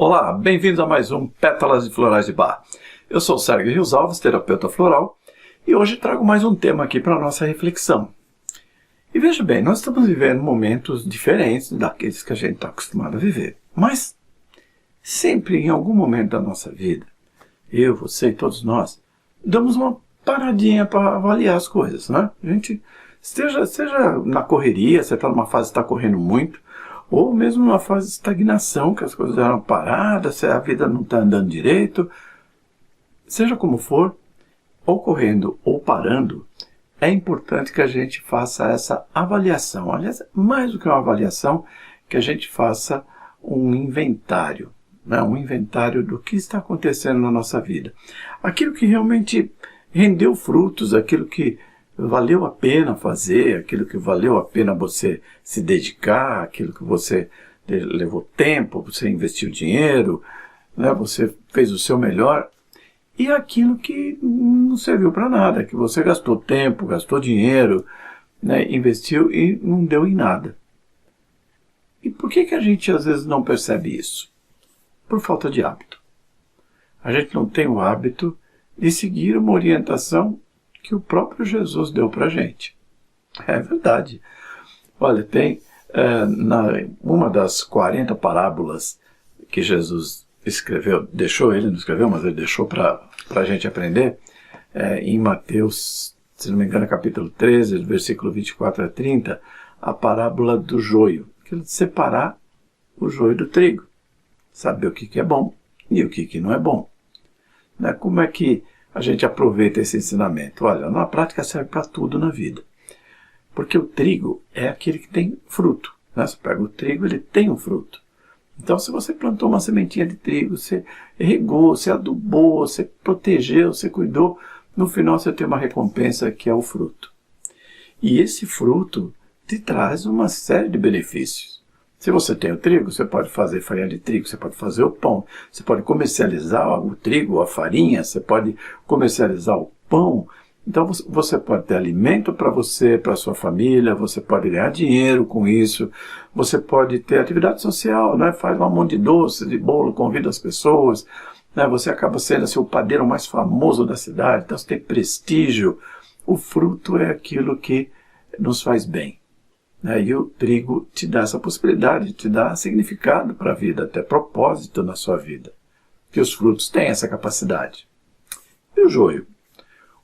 Olá, bem-vindos a mais um Pétalas de Florais de Bach. Eu sou o Sérgio Rios Alves, terapeuta floral, e hoje trago mais um tema aqui para a nossa reflexão. E veja bem, nós estamos vivendo momentos diferentes daqueles que a gente está acostumado a viver, mas sempre em algum momento da nossa vida, eu, você e todos nós, damos uma paradinha para avaliar as coisas, né? A gente, seja na correria, você está numa fase que está correndo muito, ou mesmo numa fase de estagnação, que as coisas eram paradas, a vida não está andando direito. Seja como for, ou correndo ou parando, é importante que a gente faça essa avaliação. Aliás, mais do que uma avaliação, que a gente faça um inventário, né? Um inventário do que está acontecendo na nossa vida. Aquilo que realmente rendeu frutos, aquilo que valeu a pena fazer, aquilo que valeu a pena você se dedicar, aquilo que você levou tempo, você investiu dinheiro, né? Você fez o seu melhor, e aquilo que não serviu para nada, que você gastou tempo, gastou dinheiro, né? Investiu e não deu em nada. E por que a gente às vezes não percebe isso? Por falta de hábito. A gente não tem o hábito de seguir uma orientação que o próprio Jesus deu para a gente. É verdade. Olha, tem uma das 40 parábolas que Jesus escreveu, ele não escreveu, mas ele deixou para a gente aprender, em Mateus, se não me engano, capítulo 13, versículo 24 a 30, a parábola do joio, que é de separar o joio do trigo, saber o que é bom e o que não é bom. Né? Como é que a gente aproveita esse ensinamento? Olha, na prática serve para tudo na vida. Porque o trigo é aquele que tem fruto. Né? Você pega o trigo, ele tem um fruto. Então, se você plantou uma sementinha de trigo, você regou, você adubou, você protegeu, você cuidou, no final você tem uma recompensa que é o fruto. E esse fruto te traz uma série de benefícios. Se você tem o trigo, você pode fazer farinha de trigo, você pode fazer o pão, você pode comercializar o trigo, a farinha, você pode comercializar o pão. Então você pode ter alimento para você, para a sua família, você pode ganhar dinheiro com isso, você pode ter atividade social, né? Faz lá um monte de doce, de bolo, convida as pessoas, né? Você acaba sendo assim, o padeiro mais famoso da cidade, então você tem prestígio. O fruto é aquilo que nos faz bem. E o trigo te dá essa possibilidade, te dá significado para a vida, até propósito na sua vida. Que os frutos têm essa capacidade. E o joio?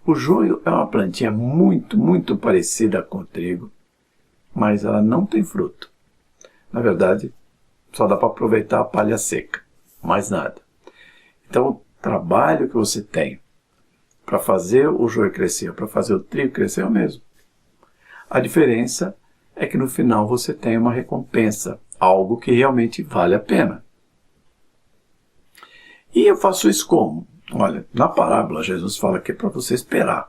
O joio é uma plantinha muito parecida com o trigo, mas ela não tem fruto. Na verdade, só dá para aproveitar a palha seca, mais nada. Então, o trabalho que você tem para fazer o joio crescer, para fazer o trigo crescer é o mesmo. A diferença é que no final você tem uma recompensa, algo que realmente vale a pena. E eu faço isso como? Olha, na parábola Jesus fala que é para você esperar.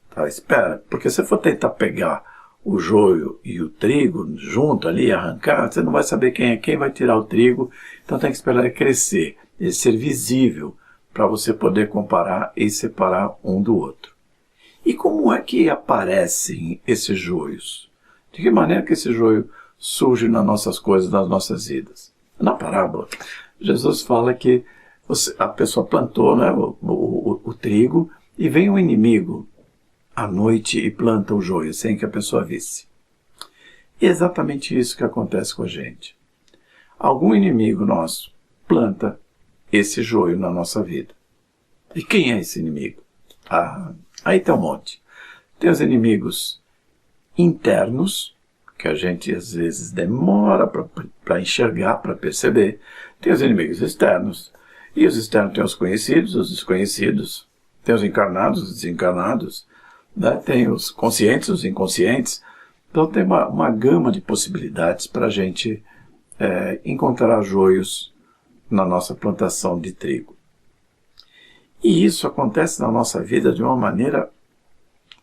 Tá? Espera, porque se for tentar pegar o joio e o trigo junto ali, arrancar, você não vai saber quem é quem, vai tirar o trigo, então tem que esperar ele crescer, ele ser visível, para você poder comparar e separar um do outro. E como é que aparecem esses joios? De que maneira que esse joio surge nas nossas coisas, nas nossas vidas? Na parábola, Jesus fala que a pessoa plantou, né, o trigo, e vem um inimigo à noite e planta o joio, sem que a pessoa visse. E é exatamente isso que acontece com a gente. Algum inimigo nosso planta esse joio na nossa vida. E quem é esse inimigo? Aí tem um monte. Tem os inimigos internos, que a gente às vezes demora para enxergar, para perceber. Tem os inimigos externos. E os externos têm os conhecidos, os desconhecidos. Tem os encarnados, os desencarnados. Né? Tem os conscientes, os inconscientes. Então tem uma gama de possibilidades para a gente encontrar joios na nossa plantação de trigo. E isso acontece na nossa vida de uma maneira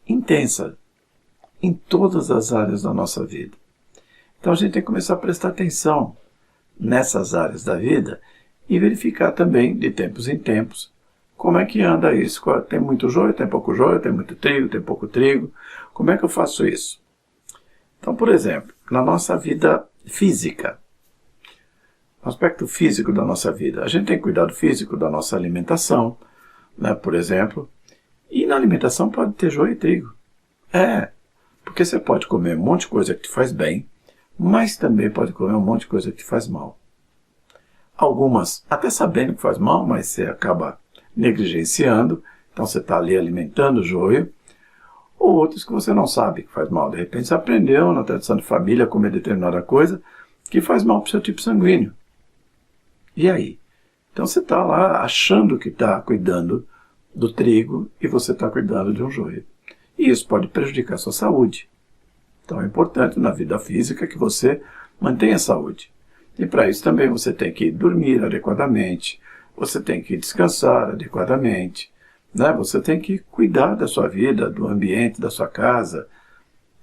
intensa, em todas as áreas da nossa vida. Então a gente tem que começar a prestar atenção nessas áreas da vida e verificar também, de tempos em tempos, como é que anda isso. Tem muito joio, tem pouco joio, tem muito trigo, tem pouco trigo. Como é que eu faço isso? Então, por exemplo, na nossa vida física, no aspecto físico da nossa vida. A gente tem cuidado físico da nossa alimentação, né, por exemplo. E na alimentação pode ter joio e trigo. Porque você pode comer um monte de coisa que te faz bem, mas também pode comer um monte de coisa que te faz mal. Algumas até sabendo que faz mal, mas você acaba negligenciando, então você está ali alimentando o joio. Ou outros que você não sabe que faz mal. De repente você aprendeu na tradição de família a comer determinada coisa que faz mal para o seu tipo sanguíneo. E aí? Então você está lá achando que está cuidando do trigo e você está cuidando de um joio. E isso pode prejudicar a sua saúde. Então é importante na vida física que você mantenha a saúde. E para isso também você tem que dormir adequadamente, você tem que descansar adequadamente, né? Você tem que cuidar da sua vida, do ambiente, da sua casa,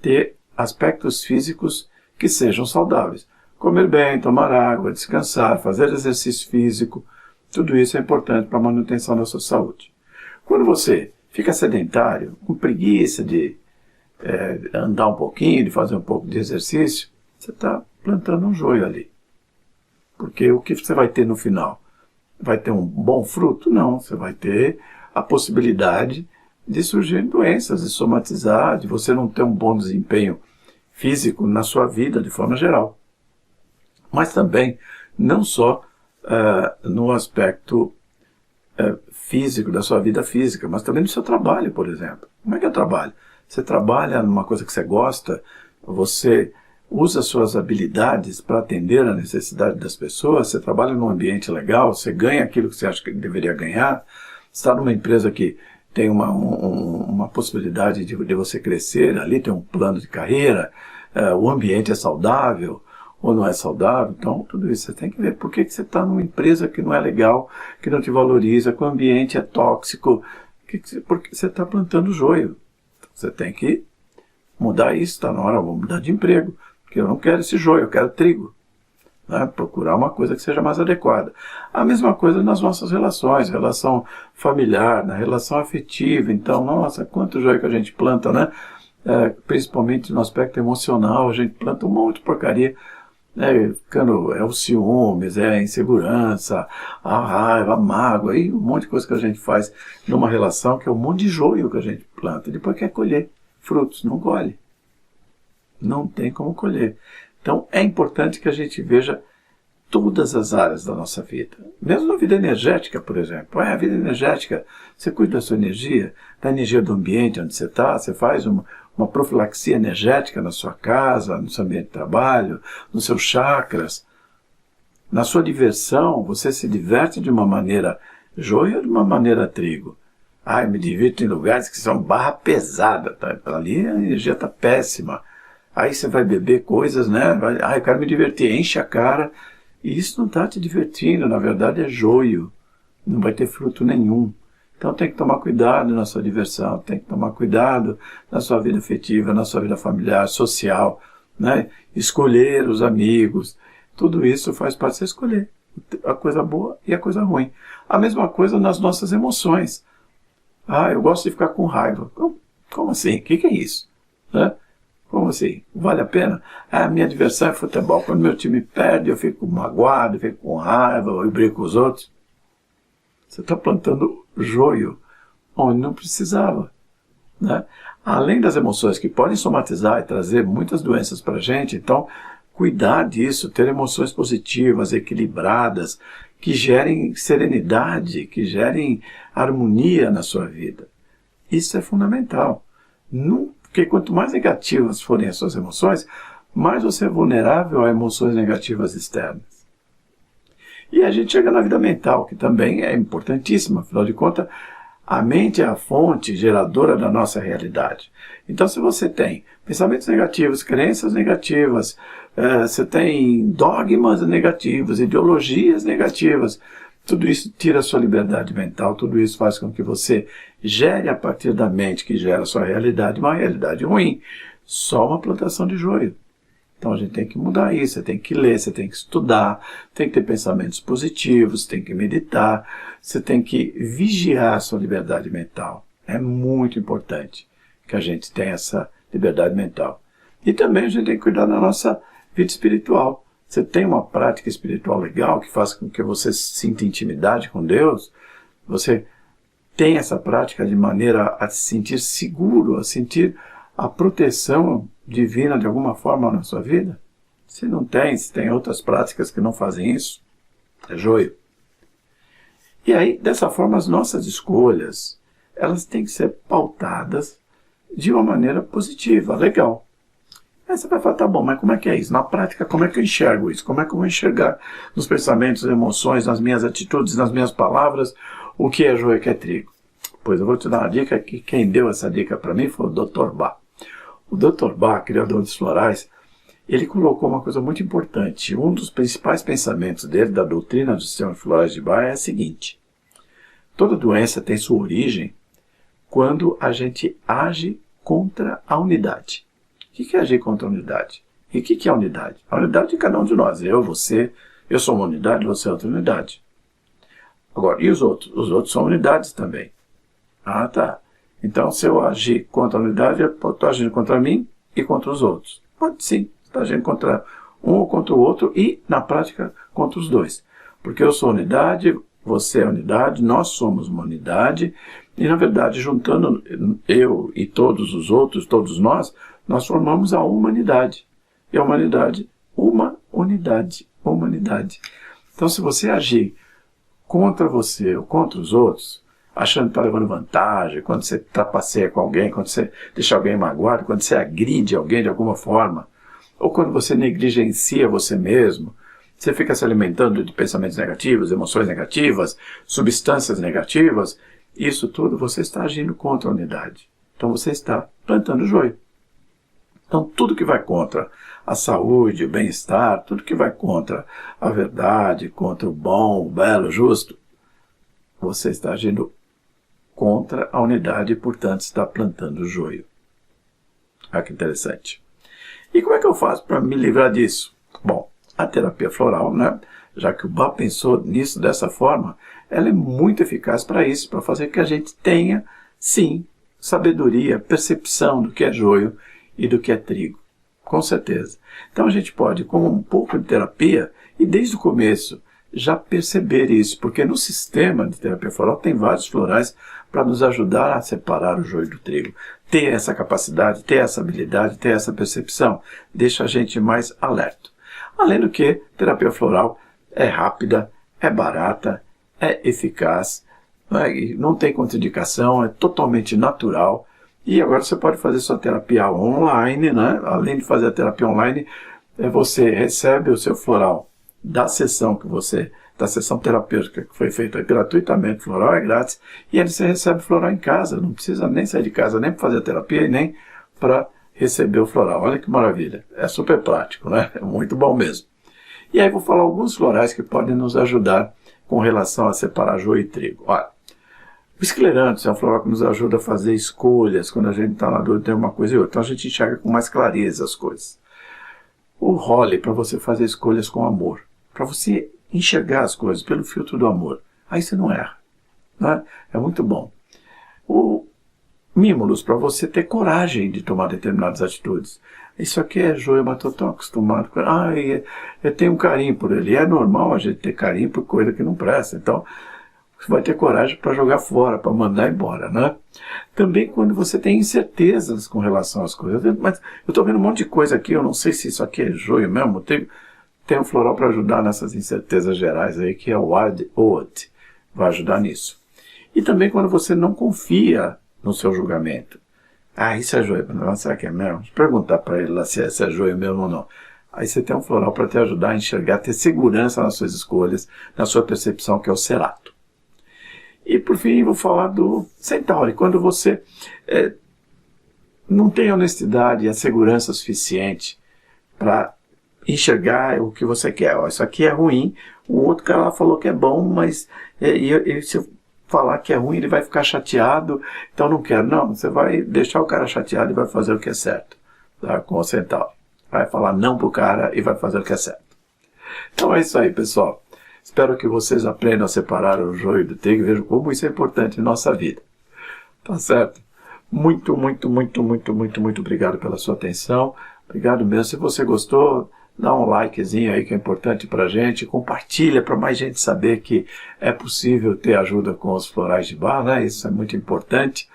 ter aspectos físicos que sejam saudáveis. Comer bem, tomar água, descansar, fazer exercício físico, tudo isso é importante para a manutenção da sua saúde. Quando você fica sedentário, com preguiça de andar um pouquinho, de fazer um pouco de exercício, você está plantando um joio ali. Porque o que você vai ter no final? Vai ter um bom fruto? Não, você vai ter a possibilidade de surgir doenças, de somatizar, de você não ter um bom desempenho físico na sua vida de forma geral. Mas também, não só no aspecto físico, da sua vida física, mas também no seu trabalho, por exemplo. Como é que é o trabalho? Você trabalha numa coisa que você gosta, você usa suas habilidades para atender a necessidade das pessoas, você trabalha num ambiente legal, você ganha aquilo que você acha que deveria ganhar, você está numa empresa que tem uma possibilidade de você crescer ali, tem um plano de carreira, o ambiente é saudável ou não é saudável, então tudo isso você tem que ver. Por que você está numa empresa que não é legal, que não te valoriza, que o ambiente é tóxico, porque você está plantando joio. Então, você tem que mudar isso, está na hora, vou mudar de emprego, porque eu não quero esse joio, eu quero trigo. Né? Procurar uma coisa que seja mais adequada. A mesma coisa nas nossas relações, relação familiar, na relação afetiva. Então, nossa, quanto joio que a gente planta, né? Principalmente no aspecto emocional, a gente planta um monte de porcaria, o ciúmes, a insegurança, a raiva, a mágoa, e um monte de coisa que a gente faz numa relação, que é um monte de joio que a gente planta, e depois quer colher frutos, não colhe. Não tem como colher. Então é importante que a gente veja todas as áreas da nossa vida. Mesmo na vida energética, por exemplo. A vida energética, você cuida da sua energia, da energia do ambiente onde você está, você faz uma profilaxia energética na sua casa, no seu ambiente de trabalho, nos seus chakras. Na sua diversão, você se diverte de uma maneira joio ou de uma maneira trigo. Eu me divirto em lugares que são barra pesada, tá? Ali a energia está péssima. Aí você vai beber coisas, né? Eu quero me divertir, enche a cara. E isso não está te divertindo, na verdade é joio. Não vai ter fruto nenhum. Então tem que tomar cuidado na sua diversão, tem que tomar cuidado na sua vida afetiva, na sua vida familiar, social, né? Escolher os amigos. Tudo isso faz parte de você escolher a coisa boa e a coisa ruim. A mesma coisa nas nossas emoções. Eu gosto de ficar com raiva. Como assim? O que é isso? Né? Como assim? Vale a pena? A minha diversão é futebol. Quando meu time perde, eu fico magoado, eu fico com raiva, eu brigo com os outros. Você está plantando joio onde não precisava. Né? Além das emoções que podem somatizar e trazer muitas doenças para a gente, então, cuidar disso, ter emoções positivas, equilibradas, que gerem serenidade, que gerem harmonia na sua vida. Isso é fundamental. Porque quanto mais negativas forem as suas emoções, mais você é vulnerável a emoções negativas externas. E a gente chega na vida mental, que também é importantíssima, afinal de contas, a mente é a fonte geradora da nossa realidade. Então, se você tem pensamentos negativos, crenças negativas, você tem dogmas negativos, ideologias negativas, tudo isso tira a sua liberdade mental, tudo isso faz com que você gere a partir da mente que gera a sua realidade, uma realidade ruim, só uma plantação de joio. Então a gente tem que mudar isso, você tem que ler, você tem que estudar, tem que ter pensamentos positivos, tem que meditar, você tem que vigiar a sua liberdade mental. É muito importante que a gente tenha essa liberdade mental. E também a gente tem que cuidar da nossa vida espiritual. você tem uma prática espiritual legal que faz com que você sinta intimidade com Deus, você tem essa prática de maneira a se sentir seguro, a sentir a proteção divina de alguma forma na sua vida? Se não tem, se tem outras práticas que não fazem isso, é joio. E aí, dessa forma, as nossas escolhas, elas têm que ser pautadas de uma maneira positiva, legal. Aí você vai falar, tá bom, mas como é que é isso? Na prática, como é que eu enxergo isso? Como é que eu vou enxergar nos pensamentos, nas emoções, nas minhas atitudes, nas minhas palavras, o que é joio e o que é trigo? Pois eu vou te dar uma dica que quem deu essa dica para mim foi o Dr. Bach. O Dr. Bach, criador dos florais, ele colocou uma coisa muito importante. Um dos principais pensamentos dele, da doutrina dos sistemas florais de Bach, é a seguinte: toda doença tem sua origem quando a gente age contra a unidade. O que é agir contra a unidade? E o que é a unidade? A unidade de cada um de nós. Eu, você, eu sou uma unidade, você é outra unidade. Agora, e os outros? Os outros são unidades também. Ah, tá. Então, se eu agir contra a unidade, eu estou agindo contra mim e contra os outros. Pode sim. Está agindo contra um ou contra o outro e, na prática, contra os dois. Porque eu sou unidade, você é unidade, nós somos uma unidade e, na verdade, juntando eu e todos os outros, todos nós formamos a humanidade. E a humanidade, uma unidade, humanidade. Então, se você agir contra você ou contra os outros, achando que está levando vantagem, quando você trapaceia com alguém, quando você deixa alguém magoado, quando você agride alguém de alguma forma, ou quando você negligencia você mesmo, você fica se alimentando de pensamentos negativos, emoções negativas, substâncias negativas, isso tudo você está agindo contra a unidade. Então você está plantando joio. Então tudo que vai contra a saúde, o bem-estar, tudo que vai contra a verdade, contra o bom, o belo, o justo, você está agindo contra a unidade e, portanto, está plantando joio. Olha que interessante. E como é que eu faço para me livrar disso? Bom, a terapia floral, né, já que o Bach pensou nisso dessa forma, ela é muito eficaz para isso, para fazer que a gente tenha, sim, sabedoria, percepção do que é joio e do que é trigo. Com certeza. Então a gente pode, com um pouco de terapia, e desde o começo, já perceber isso, porque no sistema de terapia floral tem vários florais para nos ajudar a separar o joio do trigo. Ter essa capacidade, ter essa habilidade, ter essa percepção, deixa a gente mais alerta. Além do que, terapia floral é rápida, é barata, é eficaz, não tem contraindicação, é totalmente natural. E agora você pode fazer sua terapia online, né? Além de fazer a terapia online, você recebe o seu floral da sessão da sessão terapêutica que foi feita gratuitamente, floral é grátis, e aí você recebe floral em casa, não precisa nem sair de casa, nem para fazer a terapia e nem para receber o floral. Olha que maravilha, é super prático, né? É muito bom mesmo. E aí vou falar alguns florais que podem nos ajudar com relação a separar joio e trigo. Olha, o escleranthus é um floral que nos ajuda a fazer escolhas quando a gente está na dúvida entre uma coisa e outra, então a gente enxerga com mais clareza as coisas. O holly, para você fazer escolhas com amor, para você enxergar as coisas pelo filtro do amor. Aí você não erra. Né? É muito bom. O Mimulus, para você ter coragem de tomar determinadas atitudes. Isso aqui é joio, mas estou tão acostumado com ele. Eu tenho um carinho por ele. E é normal a gente ter carinho por coisa que não presta. Então, você vai ter coragem para jogar fora, para mandar embora. Né? Também quando você tem incertezas com relação às coisas. Mas eu estou vendo um monte de coisa aqui, eu não sei se isso aqui é joio mesmo. Tem um floral para ajudar nessas incertezas gerais aí, que é o Wild Oat. Vai ajudar nisso. E também quando você não confia no seu julgamento. Ah, isso é joio. Não, será que é mesmo? Deixa eu perguntar para ele lá se é joio mesmo ou não. Aí você tem um floral para te ajudar a enxergar, ter segurança nas suas escolhas, na sua percepção, que é o cerato. E por fim, vou falar do Centauri. Quando você não tem honestidade e a segurança suficiente para enxergar o que você quer. Ó, isso aqui é ruim, o outro cara lá falou que é bom, mas se eu falar que é ruim, ele vai ficar chateado, então não quero. Não, você vai deixar o cara chateado e vai fazer o que é certo. Tá? Com o Centauri. Vai falar não pro cara e vai fazer o que é certo. Então é isso aí, pessoal. Espero que vocês aprendam a separar o joio do trigo e vejam como isso é importante em nossa vida. Tá certo? Muito, muito, muito, muito, muito, muito obrigado pela sua atenção. Obrigado mesmo. Se você gostou, dá um likezinho aí que é importante pra gente, compartilha para mais gente saber que é possível ter ajuda com os florais de bar, né? Isso é muito importante.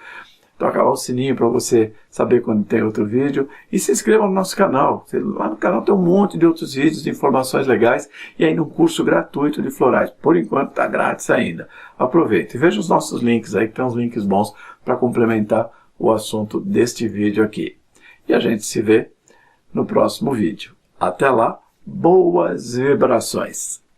Toca lá o sininho para você saber quando tem outro vídeo e se inscreva no nosso canal. Lá no canal tem um monte de outros vídeos de informações legais e ainda um curso gratuito de florais. Por enquanto está grátis ainda. Aproveite e veja os nossos links aí, que tem uns links bons para complementar o assunto deste vídeo aqui. E a gente se vê no próximo vídeo. Até lá, boas vibrações!